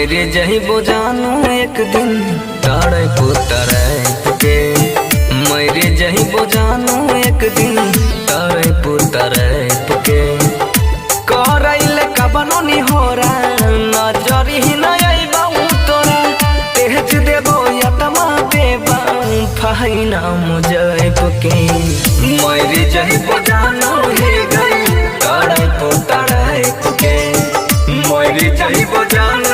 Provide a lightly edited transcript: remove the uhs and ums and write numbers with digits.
मेरे जही बोजानो एक दिन ताड़े पुतरे के, मेरे जही बोजानो एक दिन ताड़े पुतरे के। करैल कबनो नि होरा नजरी ही नई बाऊ तोरा, तेज देबो यतमा देबा फाइना मुझे के। मेरे जही बोजानो हे गई ताड़े पुतरे के, मेरे जही बोजानो